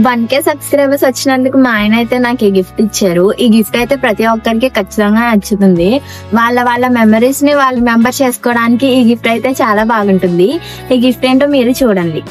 1K subscribers వచ్చినందుకు మా ఆయన అయితే నాకు ఈ గిఫ్ట్ ఇచ్చారు. ఈ గిఫ్ట్ అయితే ప్రతి ఒక్కరికి ఖచ్చితంగా నచ్చుతుంది. వాళ్ళ మెమరీస్ ని వాళ్ళు మెంబర్ చేసుకోవడానికి ఈ గిఫ్ట్ అయితే చాలా బాగుంటుంది. ఈ గిఫ్ట్ ఏంటో మీరు చూడండి.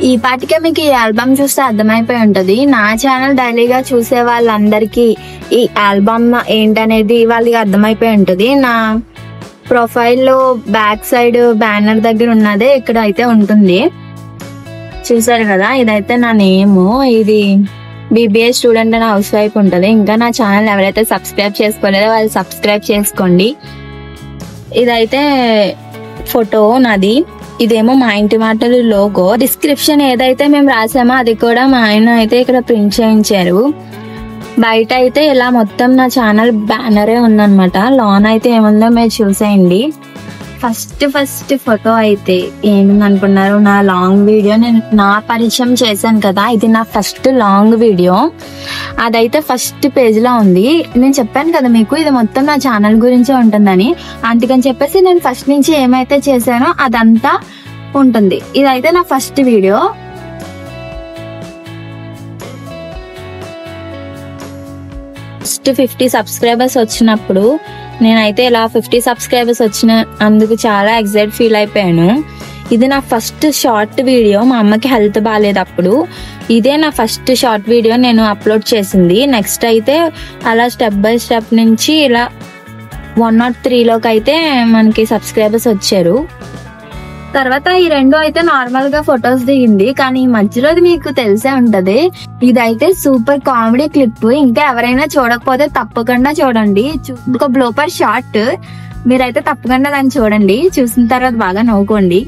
ఈ పాటికే మీకు ఈ ఆల్బమ్ చూస్తే అర్థమైపోయి ఉంటది. నా ఛానల్ డైలీగా చూసే వాళ్ళందరికీ ఈ ఆల్బమ్ ఏంటనేది వాళ్ళకి అర్థమైపోయి ఉంటది. నా ప్రొఫైల్లో బ్యాక్ సైడ్ బ్యానర్ దగ్గర ఉన్నదే ఇక్కడ అయితే ఉంటుంది. చూసారు కదా, ఇదైతే నా నేమ్. ఇది BBA student and house wife ఉంటది. ఇంకా నా ఛానల్ ఎవరైతే సబ్స్క్రైబ్ చేసుకోలేదో వాళ్ళు సబ్స్క్రైబ్ చేసుకోండి. ఇదైతే ఫోటో నాది. ఇదేమో మా ఇంటి మాటలు లోగో. డిస్క్రిప్షన్ ఏదైతే మేము రాసామో అది కూడా మా ఆయన అయితే ఇక్కడ ప్రింట్ చేయించారు. బయట అయితే ఇలా మొత్తం నా ఛానల్ బ్యానరే ఉందన్నమాట. లాన్ అయితే ఏముందో మీరు చూసేయండి. ఫస్ట్ ఫోటో అయితే ఏమిందనుకున్నారు, నా లాంగ్ వీడియో నేను నా పరిచయం చేశాను కదా, ఇది నా ఫస్ట్ లాంగ్ వీడియో. అదైతే ఫస్ట్ పేజ్ లో ఉంది. నేను చెప్పాను కదా మీకు ఇది మొత్తం నా ఛానల్ గురించే ఉంటుందని. అందుకని చెప్పేసి నేను ఫస్ట్ నుంచి ఏమైతే చేశానో అదంతా ఉంటుంది. ఇదైతే నా ఫస్ట్ వీడియో. ఫస్ట్ 50 సబ్స్క్రైబర్స్ వచ్చినప్పుడు నేనైతే ఇలా 50 సబ్స్క్రైబర్స్ వచ్చిన అందుకు చాలా ఎక్సైట్ ఫీల్ అయిపోయాను. ఇది నా ఫస్ట్ షార్ట్ వీడియో. మా అమ్మకి హెల్త్ బాగాలేదు అప్పుడు. ఇదే నా ఫస్ట్ షార్ట్ వీడియో నేను అప్లోడ్ చేసింది. నెక్స్ట్ అయితే అలా స్టెప్ బై స్టెప్ నుంచి ఇలా 103లోకి అయితే మనకి సబ్స్క్రైబర్స్ వచ్చారు. తర్వాత ఈ రెండు అయితే నార్మల్ గా ఫొటోస్ దిగింది. కానీ ఈ మధ్యలోది మీకు తెలిసే ఉంటది. ఇదైతే సూపర్ కామెడీ క్లిప్. ఇంకా ఎవరైనా చూడకపోతే తప్పకుండా చూడండి. ఒక బ్లోపర్ షార్ట్, మీరైతే తప్పకుండా దాన్ని చూడండి. చూసిన తర్వాత బాగా నవ్వుకోండి.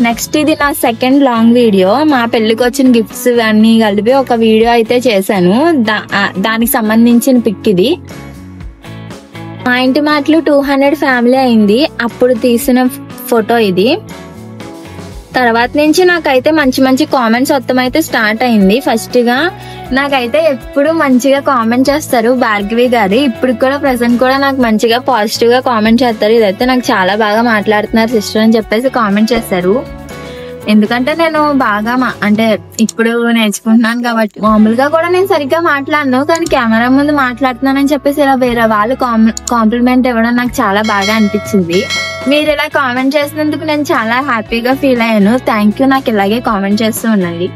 నెక్స్ట్ ఇది నా సెకండ్ లాంగ్ వీడియో. మా పెళ్లికి వచ్చిన గిఫ్ట్స్ అన్ని కలిపి ఒక వీడియో అయితే చేశాను. దానికి సంబంధించిన పిక్ ఇది. మా ఇంటి మాటలు 200 ఫ్యామిలీ అయింది అప్పుడు తీసిన ఫోటో ఇది. తర్వాత నుంచి నాకైతే మంచి కామెంట్స్ మొత్తం అయితే స్టార్ట్ అయింది. ఫస్ట్ గా నాకైతే ఎప్పుడు మంచిగా కామెంట్ చేస్తారు భార్గవి గారు. ఇప్పుడు కూడా ప్రెసెంట్ కూడా నాకు మంచిగా పాజిటివ్ గా కామెంట్ చేస్తారు. ఇదైతే నాకు చాలా బాగా మాట్లాడుతున్నారు సిస్టర్ అని చెప్పేసి కామెంట్ చేస్తారు. ఎందుకంటే నేను బాగా అంటే ఇప్పుడు నేర్చుకుంటున్నాను కాబట్టి. మామూలుగా కూడా నేను సరిగ్గా మాట్లాడను, కానీ కెమెరా ముందు మాట్లాడుతున్నానని చెప్పేసి ఇలా వేరే వాళ్ళు కాంప్లిమెంట్ ఇవ్వడం నాకు చాలా బాగా అనిపించింది. మీరు ఇలా కామెంట్ చేసినందుకు నేను చాలా హ్యాపీగా ఫీల్ అయ్యాను. Thank you. నాకు ఇలాగే కామెంట్ చేస్తూ ఉండండి.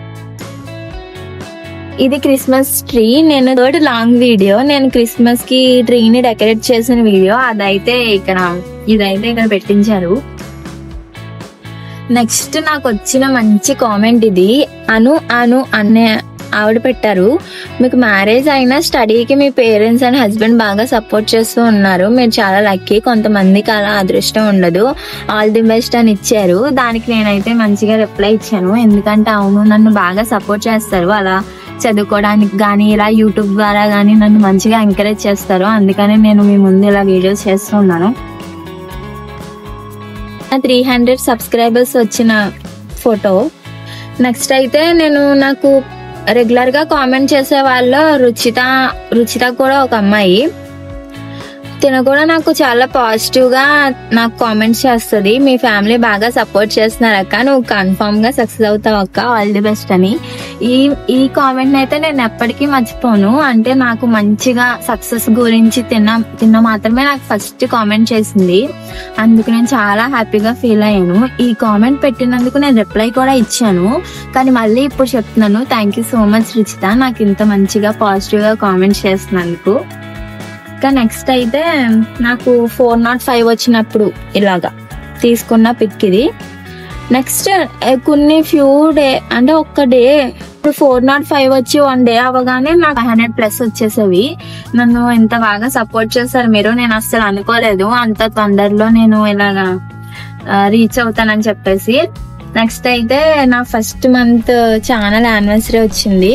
ఇది క్రిస్మస్ ట్రీ. నేను థర్డ్ లాంగ్ వీడియో. నేను క్రిస్మస్ కి ట్రీని డెకరేట్ చేసిన వీడియో. ఇదైతే ఇక్కడ పెట్టించారు. నెక్స్ట్ నాకు వచ్చిన మంచి కామెంట్ ఇది. అను అనే ఆవిడ పెట్టారు, మీకు మ్యారేజ్ అయినా స్టడీకి మీ పేరెంట్స్ అండ్ హస్బెండ్ బాగా సపోర్ట్ చేస్తూ ఉన్నారు. మీరు చాలా లక్కీ. కొంతమందికి అలా అదృష్టం ఉండదు. ఆల్ ది బెస్ట్ అని ఇచ్చారు. దానికి నేనైతే మంచిగా రిప్లై ఇచ్చాను. ఎందుకంటే అవును, నన్ను బాగా సపోర్ట్ చేస్తారు. అలా చదువుకోవడానికి కానీ ఇలా యూట్యూబ్ ద్వారా కానీ నన్ను మంచిగా ఎంకరేజ్ చేస్తారు. అందుకని నేను మీ ముందు ఇలా వీడియోస్ చేస్తూ ఉన్నాను. 300 సబ్స్క్రైబర్స్ వచ్చిన ఫోటో. నెక్స్ట్ అయితే నాకు రెగ్యులర్ గా కామెంట్ చేసే వాళ్ళు రుచిత కూడా ఒక అమ్మాయి. తిన కూడా నాకు చాలా పాజిటివ్ గా నాకు కామెంట్స్ చేస్తుంది. మీ ఫ్యామిలీ బాగా సపోర్ట్ చేస్తున్నారు అక్క, నువ్వు కన్ఫర్మ్ గా సక్సెస్ అవుతావు అక్క, ఆల్ ది బెస్ట్ అని. ఈ కామెంట్ అయితే నేను ఎప్పటికీ మర్చిపోను. అంటే నాకు మంచిగా సక్సెస్ గురించి తిన్న మాత్రమే నాకు ఫస్ట్ కామెంట్ చేసింది. అందుకు నేను చాలా హ్యాపీగా ఫీల్ అయ్యాను. ఈ కామెంట్ పెట్టినందుకు నేను రిప్లై కూడా ఇచ్చాను. కానీ మళ్ళీ ఇప్పుడు చెప్తున్నాను, thank you so much Ruchitha, నాకు ఇంత మంచిగా పాజిటివ్ గా కామెంట్స్ చేస్తున్నందుకు. ఇంకా నెక్స్ట్ అయితే నాకు 405 వచ్చినప్పుడు ఇలాగా తీసుకున్న పిక్ ఇది. నెక్స్ట్ కొన్ని ఫ్యూ డే అంటే ఒక్క డే ఇప్పుడు 405 వచ్చి 1 డే అవగానే నాకు 500+ వచ్చేసేవి. నన్ను ఎంత బాగా సపోర్ట్ చేశారు మీరు. నేను అస్సలు అనుకోలేదు అంత తొందరలో నేను ఇలాగా రీచ్ అవుతానని చెప్పేసి. నెక్స్ట్ అయితే నా ఫస్ట్ మంత్ ఛానల్ యానివర్సరీ వచ్చింది.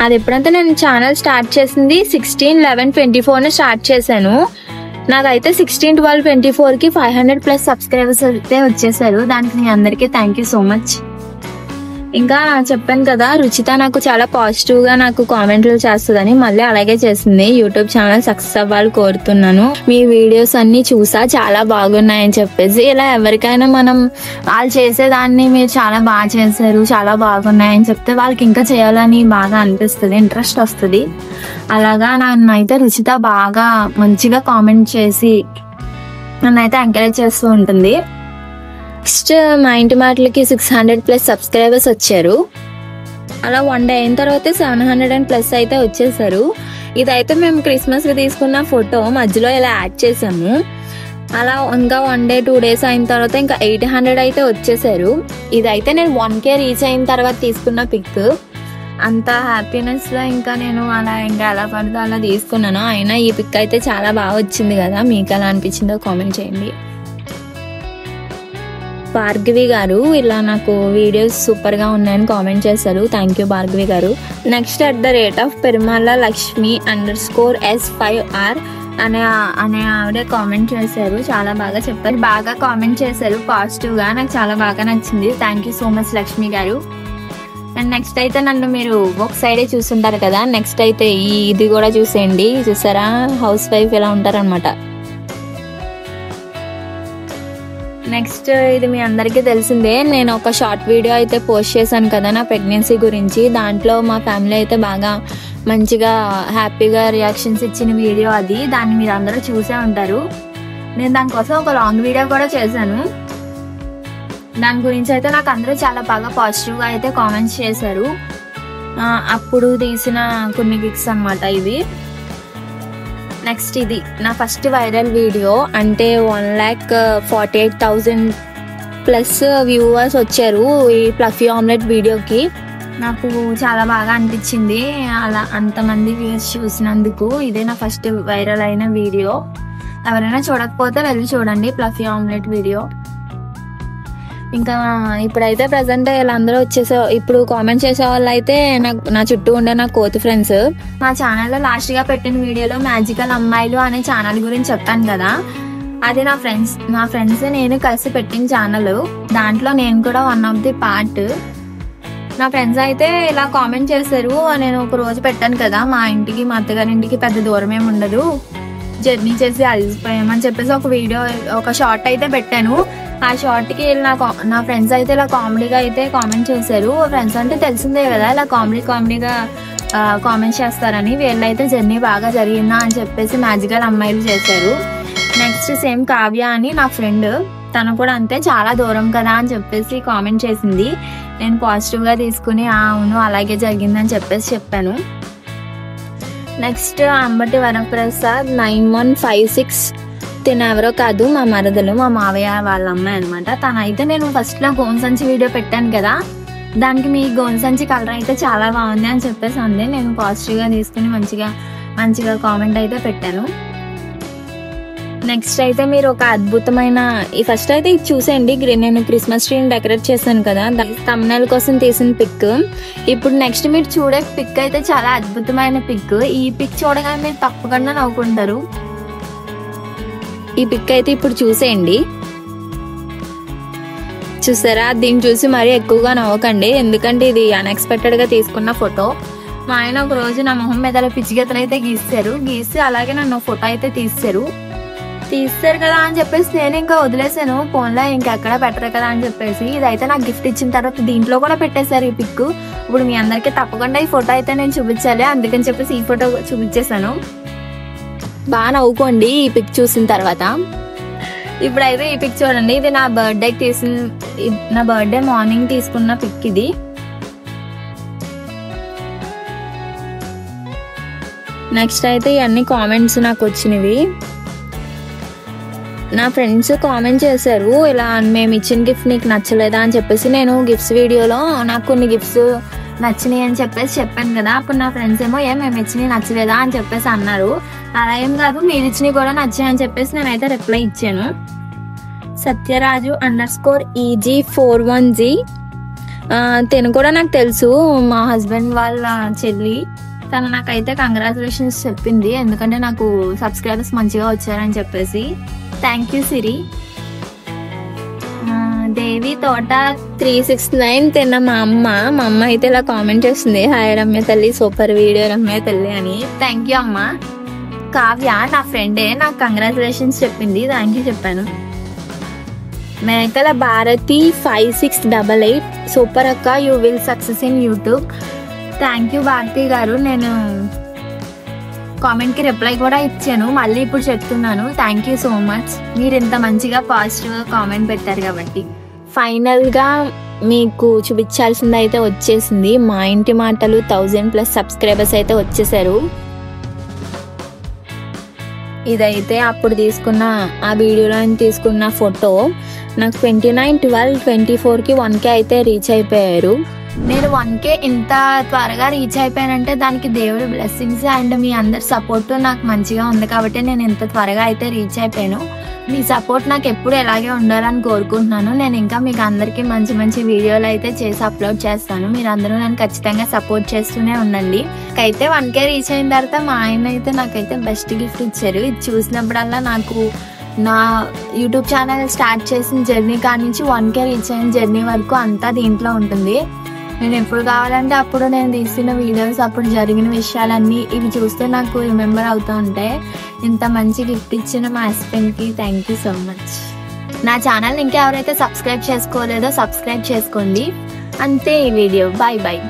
అది ఎప్పుడంటే నేను ఛానల్ స్టార్ట్ చేసింది 16/11/24 స్టార్ట్ చేశాను. నాకైతే 16/12/24కి 500+ సబ్స్క్రైబర్స్ అయితే వచ్చేసారు. దానికి మీ అందరికీ థ్యాంక్ యూ సో మచ్. ఇంకా చెప్పాను కదా, రుచిత నాకు చాలా పాజిటివ్ గా నాకు కామెంట్లు చేస్తుందని, మళ్ళీ అలాగే చేసింది. యూట్యూబ్ ఛానల్ సక్సెస్ అవ్వాలి కోరుతున్నాను, మీ వీడియోస్ అన్ని చూసా చాలా బాగున్నాయని చెప్పేసి. ఇలా ఎవరికైనా మనం వాళ్ళు చేసేదాన్ని మీరు చాలా బాగా చేశారు, చాలా బాగున్నాయని చెప్తే వాళ్ళకి ఇంకా చేయాలని బాగా అనిపిస్తుంది, ఇంట్రెస్ట్ వస్తుంది. అలాగా నన్నైతే రుచిత బాగా మంచిగా కామెంట్ చేసి నన్నైతే ఎంకరేజ్ చేస్తూ ఉంటుంది. నెక్స్ట్ మా ఇంటి మాటలకి 600+ సబ్స్క్రైబర్స్ వచ్చారు. అలా 1 డే అయిన తర్వాత 700+ అయితే వచ్చేసారు. ఇదైతే మేము క్రిస్మస్ కి తీసుకున్న ఫోటో, మధ్యలో ఇలా యాడ్ చేసాము. అలా ఇంకా 1 డే 2 డేస్ అయిన తర్వాత ఇంకా 800 అయితే వచ్చేసారు. ఇదైతే నేను 1K రీచ్ అయిన తర్వాత తీసుకున్న పిక్. అంత హ్యాపీనెస్ లో ఇంకా నేను అలా ఇంకా ఎలా పడితే అలా తీసుకున్నాను. అయినా ఈ పిక్ అయితే చాలా బాగా వచ్చింది కదా, మీకు ఎలా అనిపించిందో కామెంట్ చేయండి. భార్గవి గారు ఇలా నాకు వీడియోస్ సూపర్ గా ఉన్నాయని కామెంట్ చేశారు. థ్యాంక్ యూ భార్గవి గారు. నెక్స్ట్ @పెరుమాళ్ళ లక్ష్మి _S5R అనే ఆవిడ కామెంట్ చేశారు. చాలా బాగా చెప్పారు, బాగా కామెంట్ చేశారు పాజిటివ్ గా, నాకు చాలా బాగా నచ్చింది. Thank you so much Lakshmi గారు. అండ్ నెక్స్ట్ అయితే నన్ను మీరు ఒక సైడే చూస్తుంటారు కదా, నెక్స్ట్ అయితే ఇది కూడా చూసేయండి. చూసారా, హౌస్ వైఫ్ ఎలా ఉంటారనమాట. నెక్స్ట్ ఇది మీ అందరికీ తెలిసిందే, నేను ఒక షార్ట్ వీడియో అయితే పోస్ట్ చేశాను కదా నా ప్రెగ్నెన్సీ గురించి. దాంట్లో మా ఫ్యామిలీ అయితే బాగా మంచిగా హ్యాపీగా రియాక్షన్స్ ఇచ్చిన వీడియో అది. దాన్ని మీరు అందరూ చూసే ఉంటారు. నేను దానికోసం ఒక లాంగ్ వీడియో కూడా చేశాను. దాని గురించి అయితే నాకు అందరూ చాలా బాగా పాజిటివ్ గా అయితే కామెంట్స్ చేశారు. అప్పుడు తీసిన కొన్ని పిక్స్ అన్నమాట ఇవి. నెక్స్ట్ ఇది నా ఫస్ట్ వైరల్ వీడియో, అంటే 1,48,000+ వ్యూవర్స్ వచ్చారు ఈ ఫ్లఫీ ఆమ్లెట్ వీడియోకి. నాకు చాలా బాగా అనిపించింది అలా అంతమంది వ్యూవర్స్ చూసినందుకు. ఇదే నా ఫస్ట్ వైరల్ అయిన వీడియో. ఎవరైనా చూడకపోతే వెళ్ళి చూడండి ఫ్లఫీ ఆమ్లెట్ వీడియో. ఇంకా ఇప్పుడైతే ప్రజెంట్ వీళ్ళందరూ ఇప్పుడు కామెంట్ చేసే వాళ్ళు అయితే నా చుట్టూ ఉండే నా కోతి ఫ్రెండ్స్. మా ఛానల్లో లాస్ట్ గా పెట్టిన వీడియోలో మ్యాజికల్ అమ్మాయిలు అనే ఛానల్ గురించి చెప్పాను కదా, అది నా ఫ్రెండ్స్ నేను కలిసి పెట్టిన ఛానల్. దాంట్లో నేను కూడా వన్ ఆఫ్ ది పార్ట్. నా ఫ్రెండ్స్ అయితే ఇలా కామెంట్ చేశారు. నేను ఒక రోజు పెట్టాను కదా, మా ఇంటికి మా అత్తగారింటికి పెద్ద దూరం ఏమి ఉండదు, జర్నీ చేసి అలసిపోయామని చెప్పేసి ఒక వీడియో, ఒక షార్ట్ అయితే పెట్టాను. ఆ షార్ట్ కి నా ఫ్రెండ్స్ అయితే ఇలా కామెడీగా అయితే కామెంట్ చేశారు. ఫ్రెండ్స్ అంటే తెలిసిందే కదా, ఇలా కామెడీగా కామెంట్ చేస్తారని. వీళ్ళైతే జర్నీ బాగా జరిగిందా అని చెప్పేసి మ్యాజికల్ అమ్మాయిలు చేశారు. నెక్స్ట్ సేమ్ కావ్య అని నా ఫ్రెండ్, తను కూడా అంతే చాలా దూరం కదా అని చెప్పేసి కామెంట్ చేసింది. నేను పాజిటివ్ గా తీసుకుని అవును అలాగే జరిగిందని చెప్పేసి చెప్పాను. నెక్స్ట్ అంబటి వరప్రసాద్ 9156, తినెవరో కాదు మా మరదలు, మా మావయ్య వాళ్ళ అమ్మాయి అనమాట. తనైతే నేను ఫస్ట్ లో గోన్ సంచి వీడియో పెట్టాను కదా, దానికి మీ గోన్ సంచి కలర్ అయితే చాలా బాగుంది అని చెప్పేసి అంది. నేను పాజిటివ్ గా తీసుకుని మంచిగా కామెంట్ అయితే పెట్టాను. నెక్స్ట్ అయితే మీరు ఒక అద్భుతమైన ఫస్ట్ అయితే ఇది చూసేయండి. నేను క్రిస్మస్ ట్రీని డెకరేట్ చేశాను కదా, థంబ్నెయిల్ కోసం తీసిన పిక్. ఇప్పుడు నెక్స్ట్ మీరు చూడే పిక్ అయితే చాలా అద్భుతమైన పిక్. ఈ పిక్ చూడగానే మీరు తప్పకుండా నవ్వుకుంటారు. ఈ పిక్ అయితే ఇప్పుడు చూసేయండి. చూసారా, దీన్ని చూసి మరీ ఎక్కువగా నవ్వకండి, ఎందుకంటే ఇది అన్ఎక్స్పెక్టెడ్ గా తీసుకున్న ఫోటో. మా ఆయన ఒక రోజు నా మొహం మీద పిచ్చిగీతలు అయితే గీసి అలాగే నన్ను ఫోటో అయితే తీస్తారు కదా అని చెప్పేసి నేను ఇంకా వదిలేసాను. ఫోన్లో ఇంకెక్కడ పెట్టరు కదా అని చెప్పేసి. ఇదైతే నాకు గిఫ్ట్ ఇచ్చిన తర్వాత దీంట్లో కూడా పెట్టేశారు ఈ పిక్. ఇప్పుడు మీ అందరికీ తప్పకుండా ఈ ఫోటో అయితే నేను చూపించాలి, అందుకని చెప్పేసి ఈ ఫోటో చూపించేశాను. బాగా నవ్వుకోండి ఈ పిక్ చూసిన తర్వాత. ఇప్పుడైతే ఈ పిక్ చూడండి, ఇది నా బర్త్డే మార్నింగ్ తీసుకున్న పిక్ ఇది. నెక్స్ట్ అయితే ఇవన్నీ కామెంట్స్ నాకు వచ్చినవి. నా ఫ్రెండ్స్ కామెంట్ చేశారు, ఇలా మేము ఇచ్చిన గిఫ్ట్ నీకు నచ్చలేదా అని చెప్పేసి. నేను గిఫ్ట్స్ వీడియోలో నాకు కొన్ని గిఫ్ట్స్ నచ్చినాయి అని చెప్పేసి చెప్పాను కదా, అప్పుడు నా ఫ్రెండ్స్ ఏమో మేము ఇచ్చినవి నచ్చలేదా అని చెప్పేసి అన్నారు. అలా ఏం కాదు, మీరు ఇచ్చినవి కూడా నచ్చాయి అని చెప్పేసి నేనైతే రిప్లై ఇచ్చాను. సత్యరాజు _EG41G, తను కూడా నాకు తెలుసు, మా హస్బెండ్ వాళ్ళ చెల్లి. తను నాకైతే కంగ్రాచులేషన్స్ చెప్పింది, ఎందుకంటే నాకు సబ్స్క్రైబర్స్ మంచిగా వచ్చారని చెప్పేసి. థ్యాంక్ యూ సిరి. దేవి తోట 369 తిన్న మా అమ్మ అయితే ఇలా కామెంట్ చేస్తుంది, హాయ్ రమ్య తల్లి, సూపర్ వీడియో రమ్య తల్లి అని. థ్యాంక్ యూ అమ్మ. కావ్య నా ఫ్రెండే నాకు కంగ్రాచులేషన్స్ చెప్పింది, థ్యాంక్ యూ చెప్పాను. మేకల భారతి 5688 సూపర్ అక్క, you will success in YouTube. Thank you Bharathi గారు. నేను కామెంట్కి రిప్లై కూడా ఇచ్చాను, మళ్ళీ ఇప్పుడు చెప్తున్నాను. థ్యాంక్ యూ సో మచ్, మీరు ఇంత మంచిగా పాజిటివ్గా కామెంట్ పెట్టారు కాబట్టి. ఫైనల్గా మీకు చూపించాల్సింది అయితే వచ్చేసింది. మా ఇంటి మాటలు 1000+ సబ్స్క్రైబర్స్ అయితే వచ్చేసారు. ఇదైతే అప్పుడు తీసుకున్న ఆ వీడియోలో తీసుకున్న ఫోటో. నాకు 29/12/24కి 1K అయితే రీచ్ అయిపోయారు. నేను 1K ఇంత త్వరగా రీచ్ అయిపోయానంటే దానికి దేవుడి బ్లెస్సింగ్స్ అండ్ మీ అందరి సపోర్ట్ నాకు మంచిగా ఉంది కాబట్టి నేను ఇంత త్వరగా అయితే రీచ్ అయిపోయాను. మీ సపోర్ట్ నాకు ఎప్పుడు ఎలాగే ఉండాలని కోరుకుంటున్నాను. నేను ఇంకా మీకు అందరికీ మంచి మంచి వీడియోలు అయితే చేసి అప్లోడ్ చేస్తాను. మీరు అందరూ నన్ను ఖచ్చితంగా సపోర్ట్ చేస్తూనే ఉండండి. అయితే 1K రీచ్ అయిన తర్వాత మా ఆయన అయితే నాకైతే బెస్ట్ గిఫ్ట్ ఇచ్చారు. ఇది చూసినప్పుడల్లా నాకు నా యూట్యూబ్ ఛానల్ స్టార్ట్ చేసిన జర్నీ కాడి నుంచి 1K రీచ్ అయిన జర్నీ వరకు అంతా దీంట్లో ఉంటుంది. నేను ఎప్పుడు కావాలంటే అప్పుడు నేను తీసిన వీడియోస్, అప్పుడు జరిగిన విషయాలన్నీ ఇవి చూస్తే నాకు రిమెంబర్ అవుతూ ఉంటాయి. ఇంత మంచి గిఫ్ట్ ఇచ్చిన మా హస్బెండ్కి థ్యాంక్ యూ సో మచ్. నా ఛానల్ ఇంకా ఎవరైతే సబ్స్క్రైబ్ చేసుకోలేదో సబ్స్క్రైబ్ చేసుకోండి. అంతే ఈ వీడియో. Bye bye.